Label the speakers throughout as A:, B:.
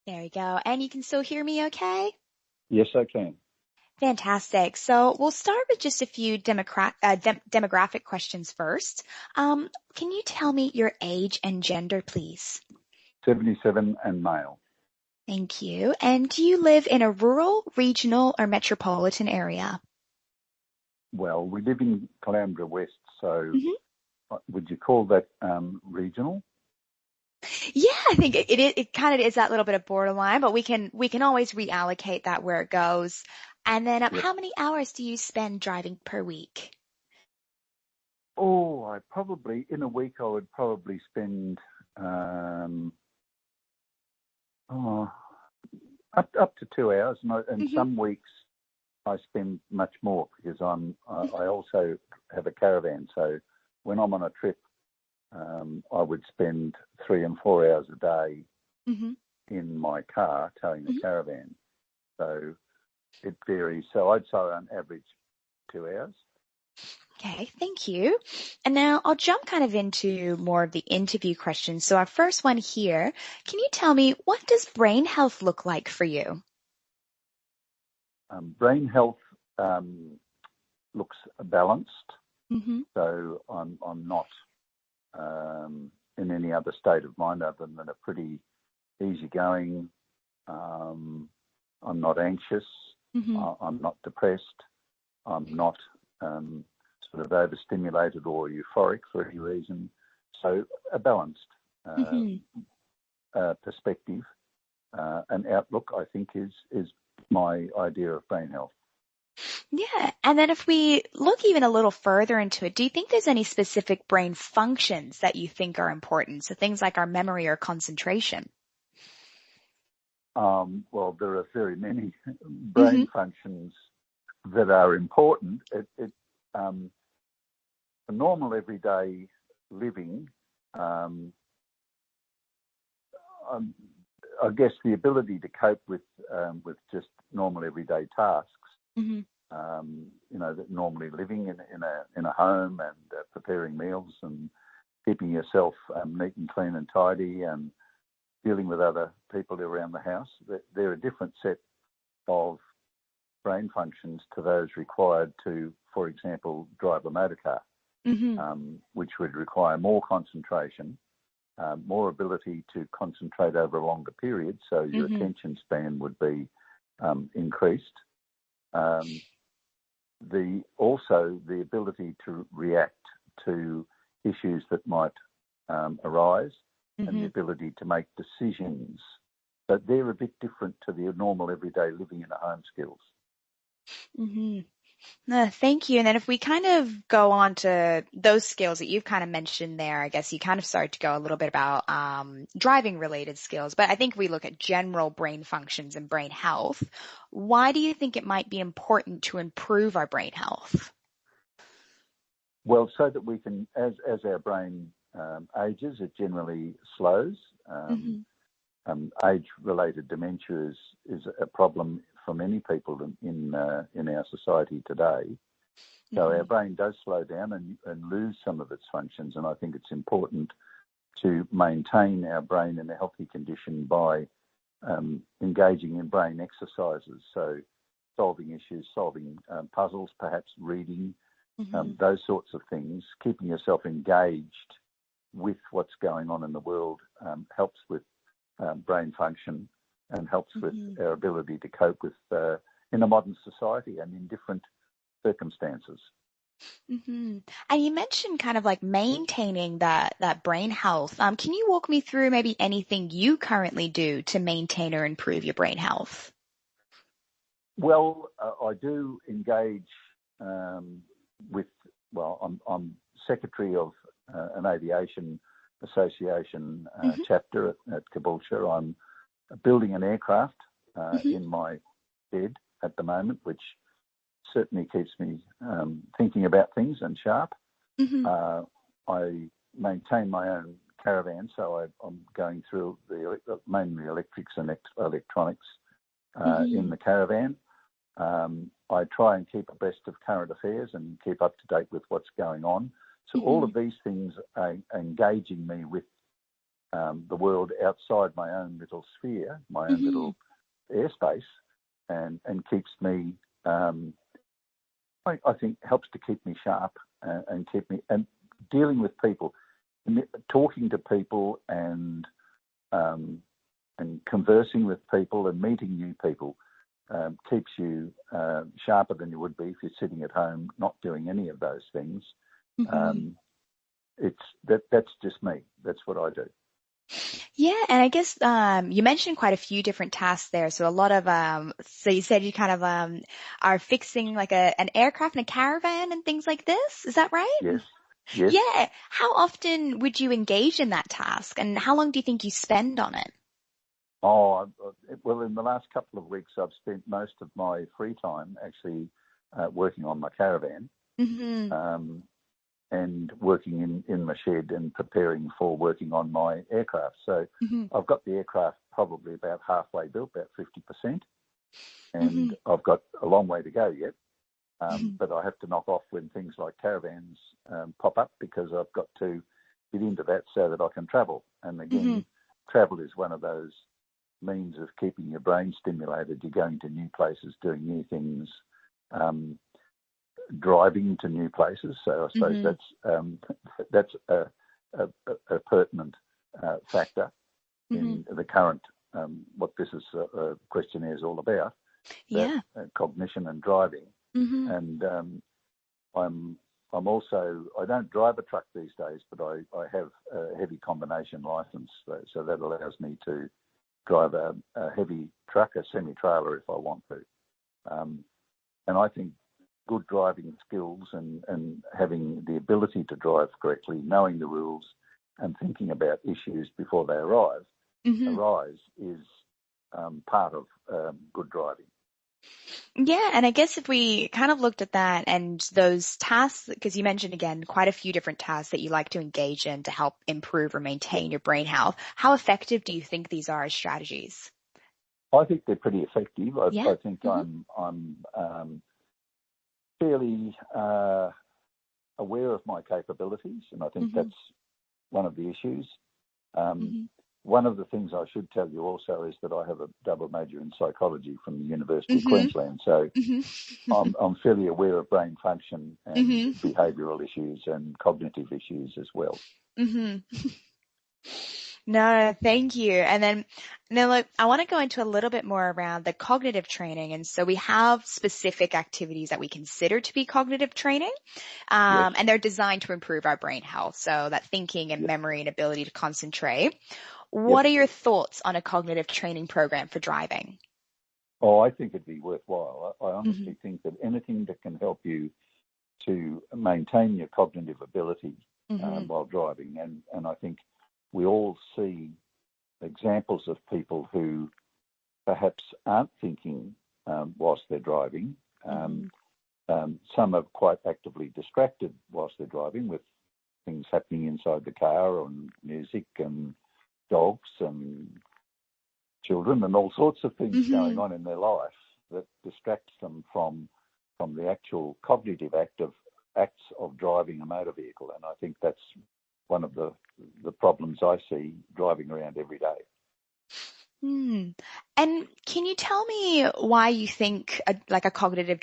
A: There you go. And you can still hear me okay?
B: Yes, I can.
A: Fantastic. So we'll start with just a few demographic questions first. Can you tell me your age and gender, please?
B: 77 and male.
A: Thank you. And do you live in a rural, regional, or metropolitan area?
B: Well, we live in Caloundra West, so
A: hmm
B: would you call that regional?
A: Yeah, I think it kind of is that little bit of borderline, but we can always reallocate that where it goes. And then
B: Yep.
A: how many hours do you spend driving per week?
B: Oh, in a week, I would probably spend oh, up to 2 hours. And
A: hmm
B: some weeks I spend much more because I also have a caravan. So when I'm on a trip, I would spend 3 and 4 hours a day
A: hmm
B: in my car towing the
A: hmm
B: caravan. So it varies. So I'd say on average 2 hours.
A: Okay, thank you. And now I'll jump kind of into more of the interview questions. So our first one here, can you tell me what does brain health look like for you?
B: Brain health looks balanced.
A: hmm
B: So I'm not in any other state of mind other than a pretty easygoing. I'm not anxious.
A: hmm
B: I'm not depressed. I'm not sort of overstimulated or euphoric for any reason. So a balanced uh,
A: hmm
B: perspective and outlook, I think, is my idea of brain health.
A: Yeah. And then if we look even a little further into it, do you think there's any specific brain functions that you think are important? So things like our memory or concentration.
B: Well, there are very many
A: hmm
B: brain functions that are important. For normal everyday living, um, um, I guess the ability to cope with just normal everyday tasks.
A: hmm
B: That normally living in a home and preparing meals and keeping yourself neat and clean and tidy and dealing with other people around the house. There are different set of brain functions to those required to, for example, drive a motor car,
A: hmm
B: which would require more concentration, more ability to concentrate over a longer period, so your
A: hmm
B: attention span would be increased. Um, also the ability to react to issues that might arise and the
A: hmm
B: ability to make decisions. But they're a bit different to the normal everyday living in a home skills.
A: hmm No, thank you. And then if we kind of go on to those skills that you've kind of mentioned there, I guess you kind of started to go a little bit about driving related skills, but I think we look at general brain functions and brain health. Why do you think it might be important to improve our brain health?
B: Well, so that we can, as our brain ages, it generally slows.
A: hmm
B: Age-related dementia is a problem for many people in our society today. So our
A: hmm
B: brain does slow down and lose some of its functions, and I think it's important to maintain our brain in a healthy condition by engaging in brain exercises. So solving issues, solving puzzles, perhaps reading,
A: hmm
B: those sorts of things. Keeping yourself engaged with what's going on in the world helps with brain function and helps with
A: hmm
B: our ability to cope with in a modern society and in different circumstances.
A: hmm And you mentioned kind of like maintaining that brain health. Can you walk me through maybe anything you currently do to maintain or improve your brain health?
B: Well, I do engage um, with. Well, I'm secretary of an aviation association
A: hmm
B: chapter at Caboolture. I'm building an aircraft
A: hmm
B: in my head at the moment, which certainly keeps me thinking about things and sharp.
A: hmm
B: Uh, I maintain my own caravan, so I'm going through mainly electrics and electronics in
A: hmm
B: the caravan. I try and keep abreast of current affairs and keep up to date with what's going on. So all
A: hmm
B: of these things are engaging me with the world outside my own little sphere, my own little airspace, and keeps me, I think, helps to keep me sharp and keep me, and dealing with people, talking to people and conversing with people and meeting new people keeps you sharper than you would be if you're sitting at home not doing any of those things. That's just me. That's what I do.
A: Yeah, and I guess you mentioned quite a few different tasks there. So a lot of so you said you kind of are fixing like an aircraft and a caravan and things like this. Is that right?
B: Yes. Yes.
A: Yeah. How often would you engage in that task, and how long do you think you spend on it?
B: Oh, well, in the last couple of weeks, I've spent most of my free time actually working on my caravan. And working in my shed and preparing for working on my aircraft. So I've got the aircraft probably about halfway built, about 50%, and I've got a long way to go yet. But I have to knock off when things like caravans pop up, because I've got to get into that so that I can travel. And again, travel is one of those means of keeping your brain stimulated. You're going to new places, doing new things, driving to new places. So I suppose that's a pertinent factor in the current what this is questionnaire is all about.
A: Yeah.
B: Cognition and driving. And I'm also, I don't drive a truck these days, but I have a heavy combination license, so that allows me to drive a heavy truck, a semi-trailer if I want to. And I think good driving skills and having the ability to drive correctly, knowing the rules and thinking about issues before they arise is part of good driving.
A: Yeah, and I guess if we kind of looked at that and those tasks, because you mentioned again quite a few different tasks that you like to engage in to help improve or maintain your brain health, how effective do you think these are as strategies?
B: I think they're pretty effective. I think I'm fairly aware of my capabilities, and I think that's one of the issues. One of the things I should tell you also is that I have a double major in psychology from the University of Queensland, so I'm fairly aware of brain function and behavioural issues and cognitive issues as well.
A: No, thank you. And then look, I want to go into a little bit more around the cognitive training. And so we have specific activities that we consider to be cognitive training, and they're designed to improve our brain health. So that thinking and memory and ability to concentrate. What are your thoughts on a cognitive training program for driving?
B: Oh, I think it'd be worthwhile. I honestly think that anything that can help you to maintain your cognitive ability while driving, and I think we all see examples of people who perhaps aren't thinking whilst they're driving. Some are quite actively distracted whilst they're driving with things happening inside the car and music and dogs and children and all sorts of things going on in their life that distracts them from the actual cognitive acts of driving a motor vehicle. And I think that's one of the problems I see driving around every day.
A: And can you tell me why you think a cognitive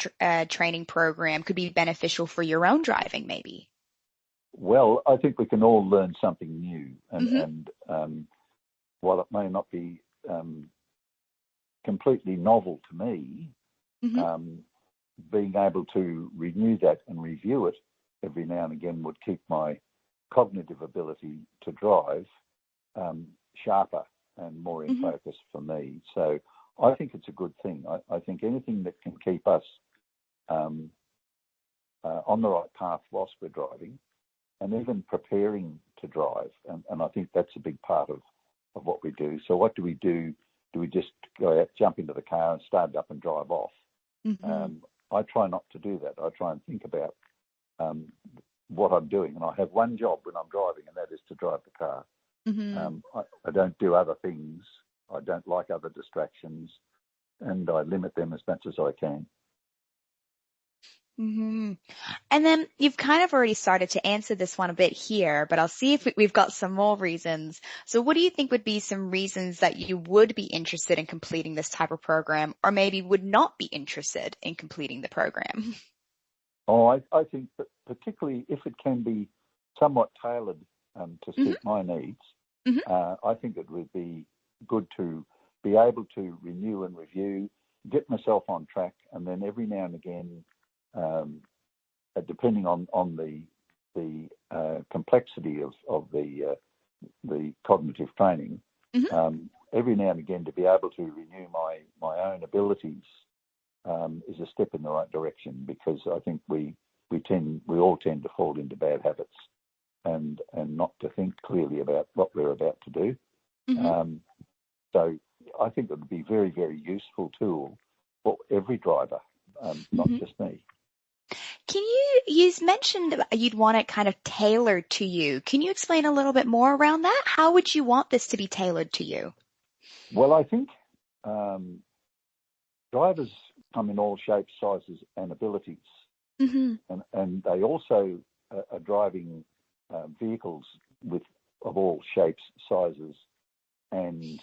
A: training program could be beneficial for your own driving, maybe?
B: Well, I think we can all learn something new, and while it may not be completely novel to me, being able to renew that and review it every now and again would keep my cognitive ability to drive sharper and more in focus for me. So I think it's a good thing. I think anything that can keep us on the right path whilst we're driving, and even preparing to drive, and I think that's a big part of what we do. So what do we do? Do we just go out, jump into the car and start it up and drive off? I try not to do that. I try and think about what I'm doing, and I have one job when I'm driving, and that is to drive the car. I don't do other things. I don't like other distractions, and I limit them as much as I can.
A: Hmm. And then you've kind of already started to answer this one a bit here, but I'll see if we've got some more reasons. So what do you think would be some reasons that you would be interested in completing this type of program, or maybe would not be interested in completing the program?
B: Oh, I think that particularly if it can be somewhat tailored to
A: Hmm.
B: suit my needs,
A: Hmm.
B: I think it would be good to be able to renew and review, get myself on track, and then every now and again, depending on the complexity of the cognitive training,
A: Hmm.
B: every now and again to be able to renew my own abilities is a step in the right direction, because I think we all tend to fall into bad habits and not to think clearly about what we're about to do.
A: Hmm.
B: So I think it would be a very, very useful tool for every driver, not
A: Hmm.
B: just me.
A: You mentioned that you'd want it kind of tailored to you. Can you explain a little bit more around that? How would you want this to be tailored to you?
B: Well, I think um, drivers come in all shapes, sizes, and abilities,
A: Hmm.
B: and they also are driving vehicles of all shapes, sizes, and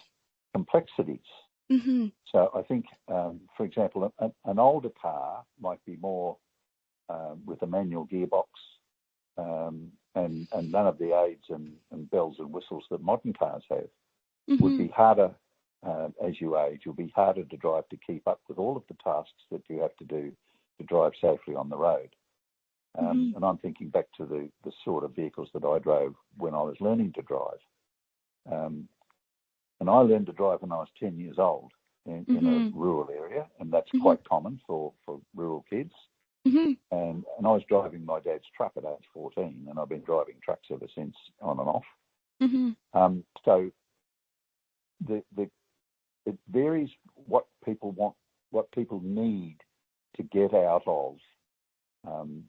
B: complexities.
A: Hmm.
B: So I think, for example, an older car might be more with a manual gearbox and none of the aids and bells and whistles that modern cars have. Would
A: Hmm.
B: be harder as you age. You'll be harder to drive to keep up with all of the tasks that you have to do to drive safely on the road.
A: Hmm.
B: And I'm thinking back to the sort of vehicles that I drove when I was learning to drive. Um, and I learned to drive when I was 10 years old in a
A: Hmm.
B: rural area, and that's
A: Hmm.
B: quite common for rural kids.
A: Hmm.
B: And I was driving my dad's truck at age 14, and I've been driving trucks ever since, on and off.
A: Hmm.
B: So it varies what people want, what people need to get out of um,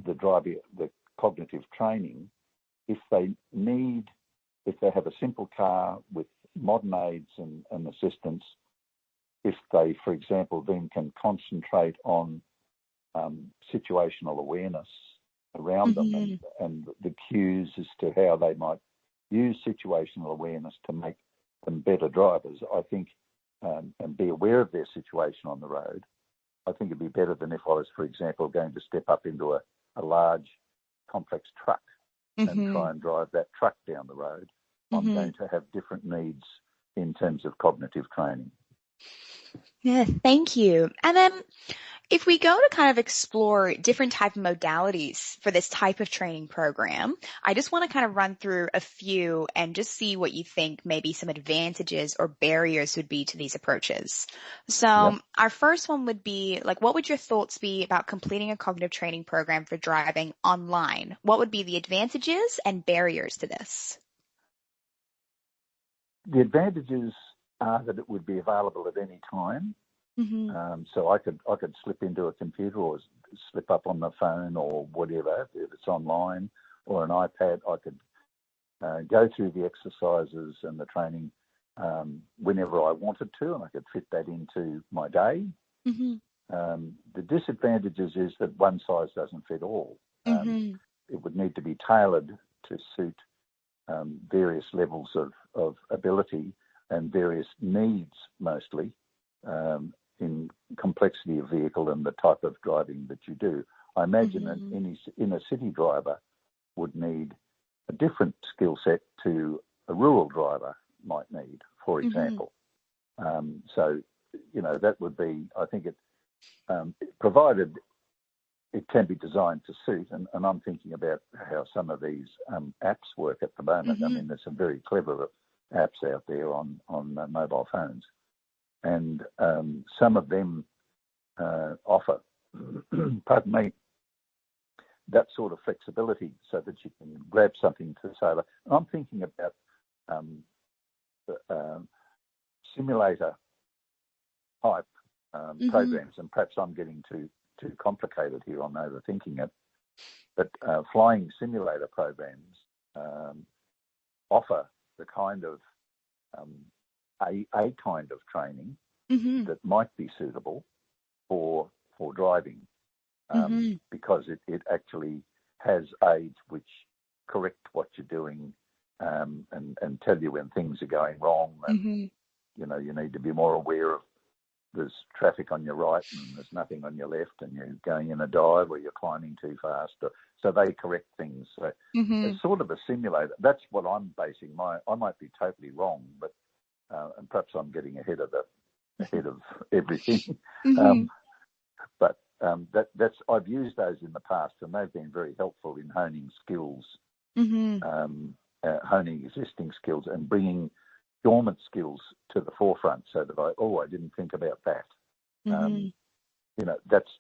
B: the cognitive training. If they have a simple car with modern aids and assistance, if they, for example, then can concentrate on situational awareness around them
A: Hmm.
B: and the cues as to how they might use situational awareness to make them better drivers, I think, and be aware of their situation on the road, I think it'd be better than if I was, for example, going to step up into a large, complex truck and
A: Hmm.
B: try and drive that truck down the road. I'm
A: Hmm.
B: going to have different needs in terms of cognitive training.
A: Yeah, thank you. And then if we go to kind of explore different type of modalities for this type of training program, I just want to kind of run through a few and just see what you think maybe some advantages or barriers would be to these approaches.
B: Yep.
A: So our first one would be like, what would your thoughts be about completing a cognitive training program for driving online? What would be the advantages and barriers to this?
B: The advantages are that it would be available at any time.
A: Hmm.
B: So I could slip into a computer or slip up on the phone or whatever if it's online, or an iPad. I could go through the exercises and the training whenever I wanted to, and I could fit that into my day.
A: Hmm.
B: The disadvantages is that one size doesn't fit all.
A: Hmm.
B: It would need to be tailored to suit various levels of ability and various needs, mostly, in complexity of vehicle and the type of driving that you do. I imagine that
A: Hmm.
B: any inner city driver would need a different skill set to a rural driver might need, for
A: Hmm.
B: example. So, that would be, I think provided it can be designed to suit, and I'm thinking about how some of these apps work at the moment. I
A: Hmm.
B: mean, there's some very clever apps out there on mobile phones, and some of them offer, pardon me, that sort of flexibility so that you can grab something to say, I'm thinking about um, simulator type
A: Hmm.
B: programs, and perhaps I'm getting too complicated here. I'm overthinking it, but flying simulator programs offer the kind of a kind of training
A: Hmm.
B: that might be suitable for driving. because it actually has aids which correct what you're doing and tell you when things are going wrong. And, you know, you need to be more aware of there's traffic on your right and there's nothing on your left and you're going in a dive or you're climbing too fast. So they correct things. So it's sort of a simulator. That's what I'm basing I might be totally wrong, but and perhaps I'm getting ahead of everything. But that's I've used those in the past and they've been very helpful in honing skills, honing existing skills and bringing dormant skills to the forefront so that I didn't think about that. You know, that's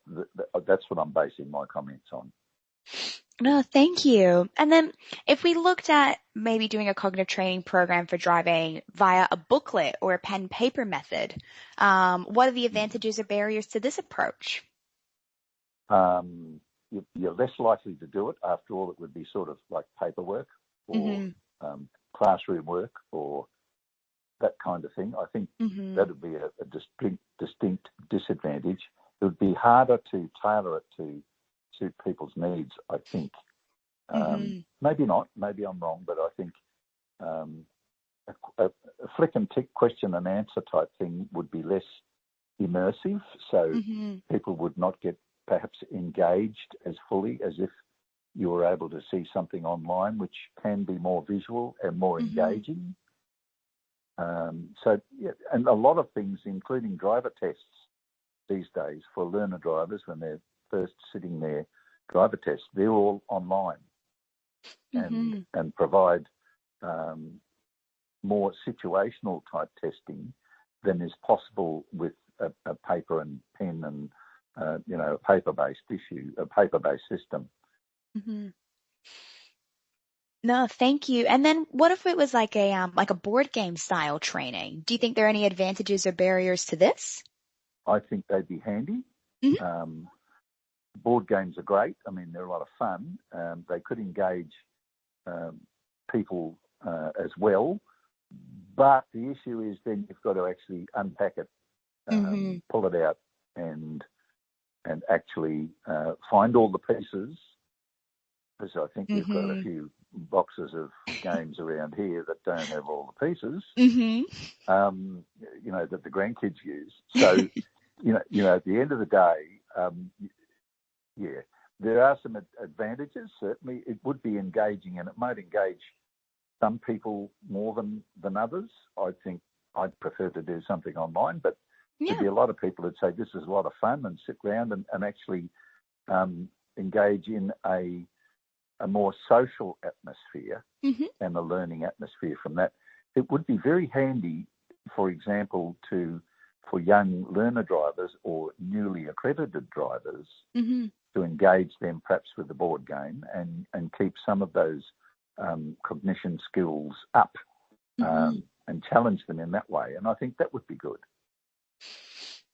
B: what I'm basing my comments on.
A: No, thank you. And then if we looked at maybe doing a cognitive training program for driving via a booklet or a pen paper method, what are the advantages or barriers to this approach?
B: You're less likely to do it. After all, it would be sort of like paperwork or classroom work or that kind of thing. I think that would be a distinct disadvantage. It would be harder to tailor it to suit people's needs, I think. Maybe not. Maybe I'm wrong, but I think a flick and tick question and answer type thing would be less immersive, so people would not get perhaps engaged as fully as if you were able to see something online, which can be more visual and more engaging. So, yeah, and a lot of things, including driver tests these days for learner drivers when they're first sitting their driver tests, they're all online and provide more situational type testing than is possible with a paper and pen and a paper-based system.
A: No, thank you. And then what if it was like a board game style training? Do you think there are any advantages or barriers to this?
B: I think they'd be handy. Board games are great. I mean, they're a lot of fun. They could engage people as well. But the issue is then you've got to actually unpack it, pull it out and actually find all the pieces. Because I think we've got a few boxes of games around here that don't have all the pieces, that the grandkids use. So, at the end of the day, there are some advantages. Certainly, it would be engaging, and it might engage some people more than others. I think I'd prefer to do something online, but there'd be a lot of people that say this is a lot of fun and sit around and actually engage in a more social atmosphere and a learning atmosphere from that. It would be very handy, for example, for young learner drivers or newly accredited drivers to engage them perhaps with the board game and keep some of those cognition skills up and challenge them in that way. And I think that would be good.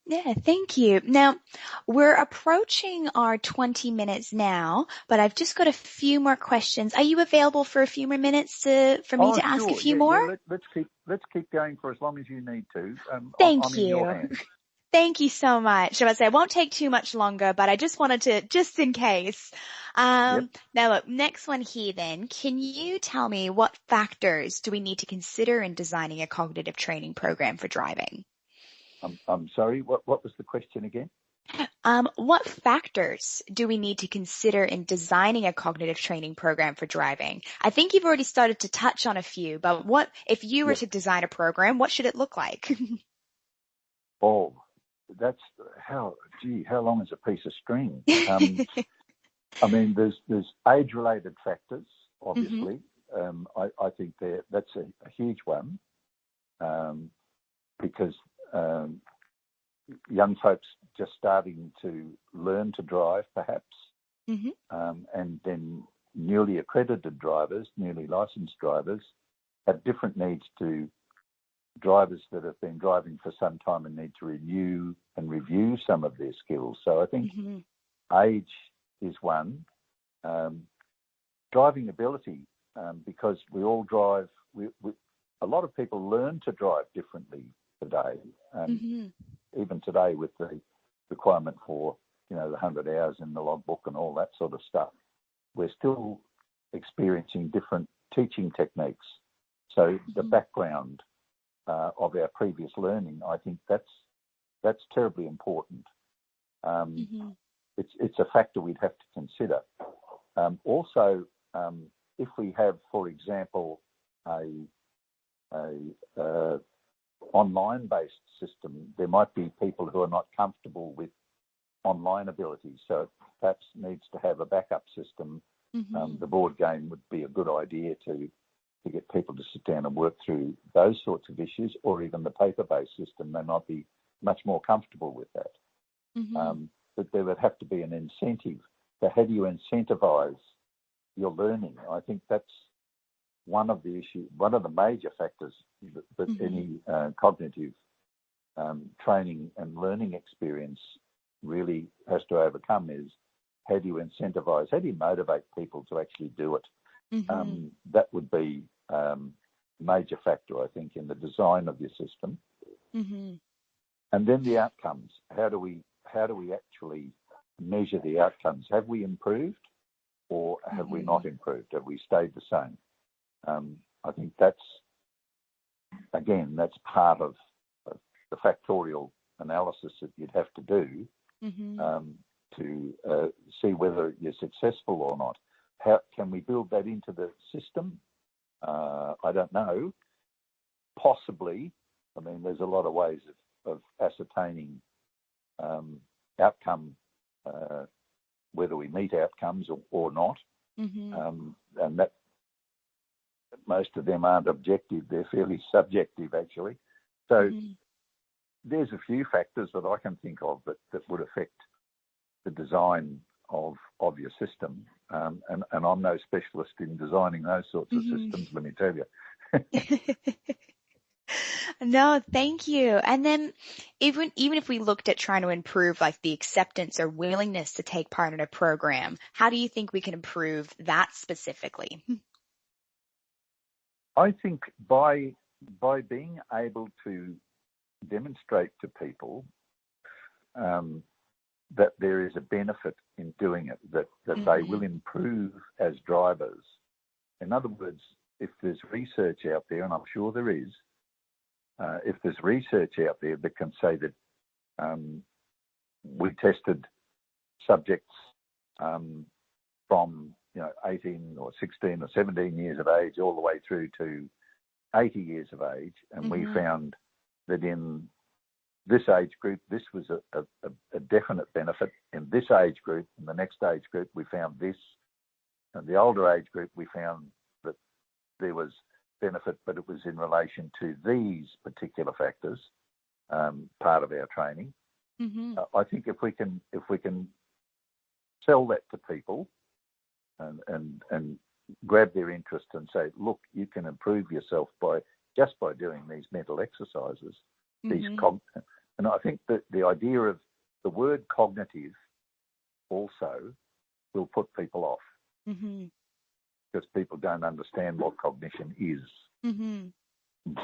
A: Yeah, thank you. Now, we're approaching our 20 minutes now, but I've just got a few more questions. Are you available for a few more minutes for me to ask a few more?
B: Yeah, let's keep going for as long as you need to.
A: Thank
B: I'm
A: you.
B: in your hands.
A: Thank you so much. I won't take too much longer, but I just wanted to, just in case. Now look, next one here then. Can you tell me what factors do we need to consider in designing a cognitive training program for driving?
B: I'm sorry, what was the question again?
A: What factors do we need to consider in designing a cognitive training program for driving? I think you've already started to touch on a few, but what if you were to design a program, what should it look like?
B: Oh, that's how long is a piece of string? I mean, there's age-related factors, obviously. I think that's a huge one because young folks just starting to learn to drive, perhaps, and then newly accredited drivers, newly licensed drivers, have different needs to drivers that have been driving for some time and need to renew and review some of their skills. So I think age is one. Driving ability, because we all drive, a lot of people learn to drive differently today. Even today with the requirement for the 100 hours in the logbook and all that sort of stuff. We're still experiencing different teaching techniques. So the background of our previous learning, I think that's terribly important. It's a factor we'd have to consider. Also, if we have, for example, a online-based system, there might be people who are not comfortable with online abilities, so it perhaps needs to have a backup system. The board game would be a good idea to get people to sit down and work through those sorts of issues, or even the paper-based system. They might be much more comfortable with that. But there would have to be an incentive. So how do you incentivize your learning? I think that's one of the major factors that any cognitive training and learning experience really has to overcome is, how do you incentivize, how do you motivate people to actually do it? That would be a major factor, I think, in the design of your system. And then the outcomes. How do we actually measure the outcomes? Have we improved, or have we not improved? Have we stayed the same? I think that's part of the factorial analysis that you'd have to do to see whether you're successful or not. How can we build that into the system? I don't know. Possibly. I mean, there's a lot of ways of ascertaining outcome, whether we meet outcomes or not. And that most of them aren't objective. They're fairly subjective, actually. So there's a few factors that I can think of that would affect the design of your system. And I'm no specialist in designing those sorts of systems, let me tell you.
A: No, thank you. And then even if we looked at trying to improve like the acceptance or willingness to take part in a program, how do you think we can improve that specifically?
B: I think by being able to demonstrate to people that there is a benefit in doing it, that they will improve as drivers. In other words, if there's research out there, and I'm sure there is, if there's research out there that can say that we tested subjects from 18 or 16 or 17 years of age all the way through to 80 years of age, and we found that in this age group, this was a definite benefit. In this age group, in the next age group, we found this. In the older age group, we found that there was benefit, but it was in relation to these particular factors, part of our training. I think if we can sell that to people and grab their interest and say, look, you can improve yourself by doing these mental exercises, and I think that the idea of the word cognitive also will put people off because people don't understand what cognition is.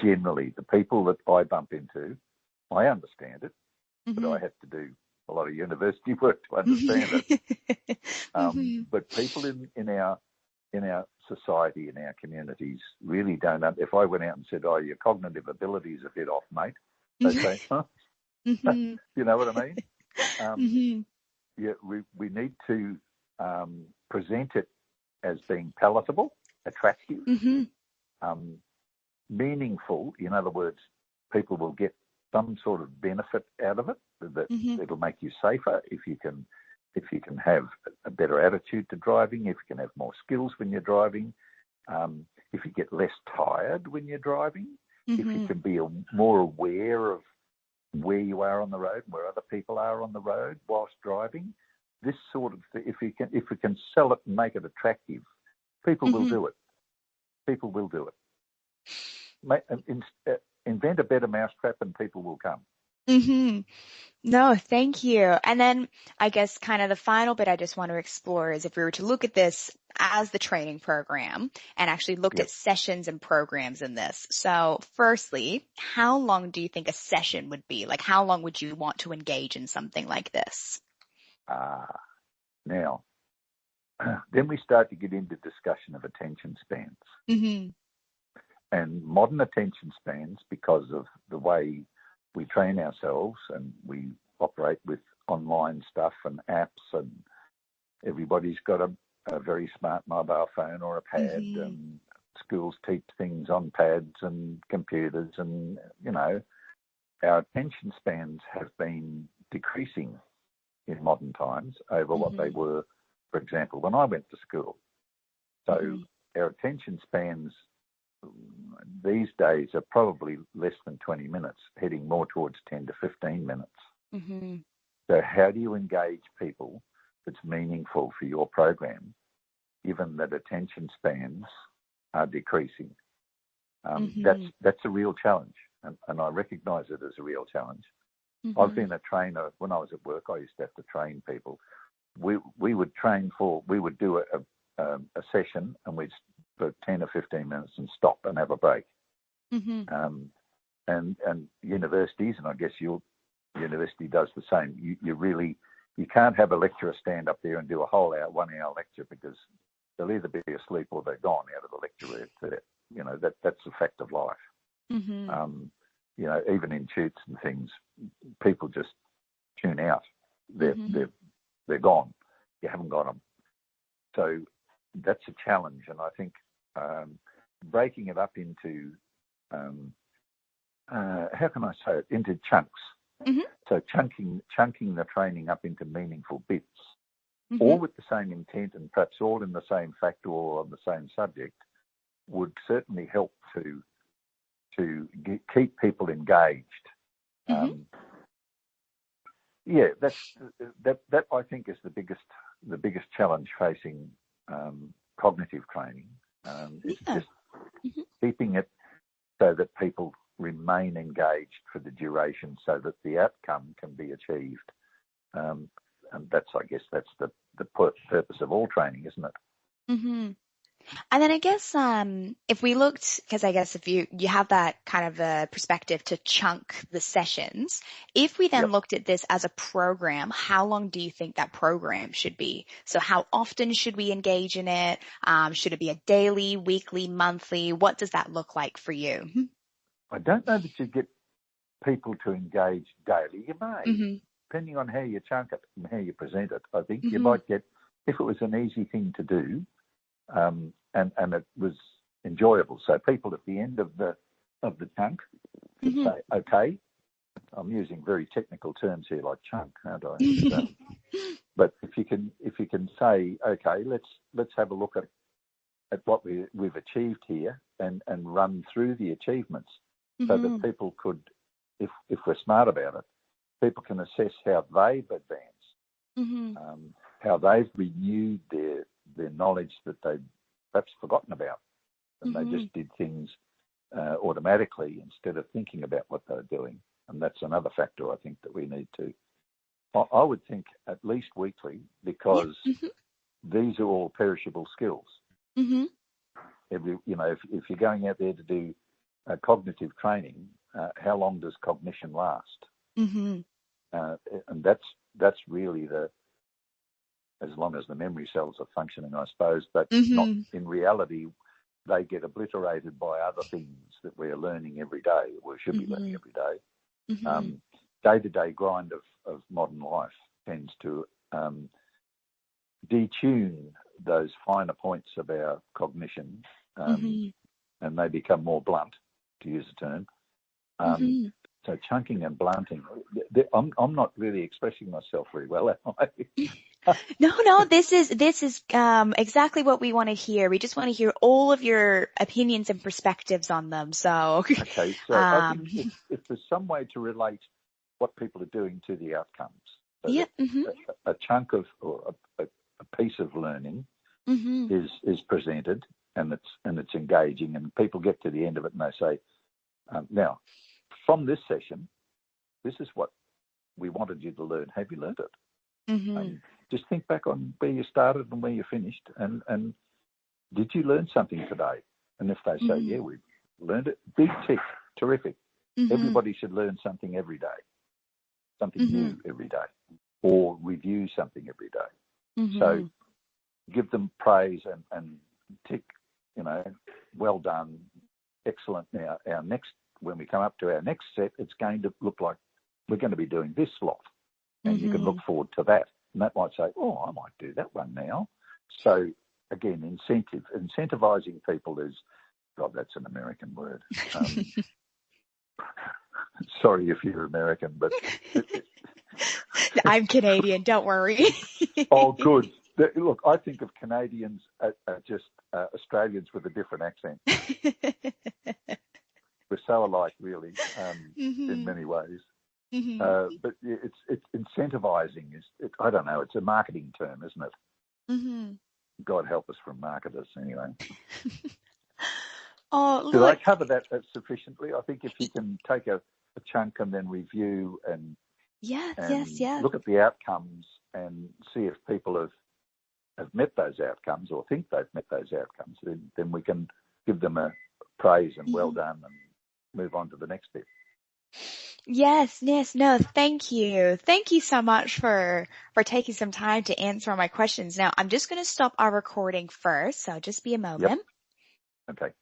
B: Generally, the people that I bump into, I understand it, but I have to do a lot of university work to understand it. But people in our society, in our communities, really don't. If I went out and said, "Oh, your cognitive abilities are a bit off, mate," they say, "Huh?" You know what I mean? Yeah, we need to present it as being palatable, attractive, meaningful. In other words, people will get some sort of benefit out of it. That it'll make you safer if you can have a better attitude to driving, if you can have more skills when you're driving, if you get less tired when you're driving, if you can be more aware of where you are on the road and where other people are on the road whilst driving. This sort of thing, if we can sell it and make it attractive, people will do it. People will do it. Invent a better mousetrap and people will come.
A: No, thank you. And then I guess kind of the final bit I just want to explore is if we were to look at this as the training program and actually looked at sessions and programs in this. So firstly, how long do you think a session would be? Like how long would you want to engage in something like this?
B: Now, then we start to get into discussion of attention spans.
A: Mm-hmm.
B: And modern attention spans, because of the way we train ourselves and we operate with online stuff and apps, and everybody's got a very smart mobile phone or a pad,
A: Mm-hmm.
B: and schools teach things on pads and computers, and, our attention spans have been decreasing in modern times over what they were, for example, when I went to school. So our attention spans these days are probably less than 20 minutes, heading more towards 10 to 15 minutes.
A: Mm-hmm. So
B: how do you engage people that's meaningful for your program, given that attention spans are decreasing? That's a real challenge, and I recognise it as a real challenge.
A: Mm-hmm.
B: I've been a trainer. When I was at work, I used to have to train people. We would do a session, and we'd for 10 or 15 minutes and stop and have a break.
A: Mm-hmm.
B: And universities, and I guess your university does the same. You can't have a lecturer stand up there and do a whole 1 hour lecture, because they'll either be asleep or they're gone out of the lecture. That's a fact of life.
A: Mm-hmm.
B: Even in shoots and things, people just tune out. They're gone. You haven't got them. So that's a challenge, and I think breaking it up into how can I say it, into chunks.
A: Mm-hmm.
B: So chunking the training up into meaningful bits, all with the same intent and perhaps all in the same factor or on the same subject, would certainly help to keep people engaged. That I think is the biggest challenge facing cognitive training. It's just keeping it so that people remain engaged for the duration, so that the outcome can be achieved. And that's the purpose of all training, isn't it?
A: Mm-hmm. And then I guess if we looked, because I guess if you have that kind of a perspective to chunk the sessions, if we then looked at this as a program, how long do you think that program should be? So how often should we engage in it? Should it be a daily, weekly, monthly? What does that look like for you?
B: I don't know that you get people to engage daily. You may, depending on how you chunk it and how you present it. I think you might get, if it was an easy thing to do, and it was enjoyable. So people at the end of the chunk could say, "Okay," I'm using very technical terms here like chunk, aren't I? But if you can say, "Okay, let's have a look at what we've achieved here and run through the achievements," so that people could, if we're smart about it, people can assess how they've advanced, how they've renewed their knowledge that they'd perhaps forgotten about, and they just did things automatically instead of thinking about what they're doing. And that's another factor I think that we need to. I would think at least weekly, because these are all perishable skills. If you're going out there to do cognitive training, how long does cognition last? And that's really as long as the memory cells are functioning, I suppose, but not in reality. They get obliterated by other things that we're learning every day, or should be learning every day. Day-to-day grind of modern life tends to detune those finer points of our cognition, and they become more blunt, to use a term. So chunking and blunting, I'm not really expressing myself very well, am I?
A: No, this is exactly what we want to hear. We just want to hear all of your opinions and perspectives on them. So
B: okay, so I think if there's some way to relate what people are doing to the outcomes, so a chunk of or a piece of learning is presented, and it's engaging, and people get to the end of it and they say, now, from this session, this is what we wanted you to learn. Have you learned it? Just think back on where you started and where you finished, and did you learn something today? And if they say, yeah, we learned it, big tick, terrific. Everybody should learn something every day, something new every day. or review something every day.
A: Mm-hmm.
B: So give them praise and tick, well done, excellent. Now, when we come up to our next set, it's going to look like we're going to be doing this lot, and you can look forward to that. And that might say, oh, I might do that one now. So again, incentivizing people is, God, that's an American word. Sorry if you're American, but
A: I'm Canadian. Don't worry.
B: Oh, good. Look, I think of Canadians as just Australians with a different accent. We're so alike, really, in many ways. But it's incentivizing. I don't know. It's a marketing term, isn't it? God help us from marketers, anyway.
A: Oh,
B: did I cover that sufficiently? I think if you can take a chunk and then review and look at the outcomes and see if people have met those outcomes or think they've met those outcomes, then we can give them a praise and well done and move on to the next bit.
A: Yes, no, thank you. Thank you so much for taking some time to answer all my questions. Now, I'm just going to stop our recording first, so just be a moment.
B: Yep. Okay.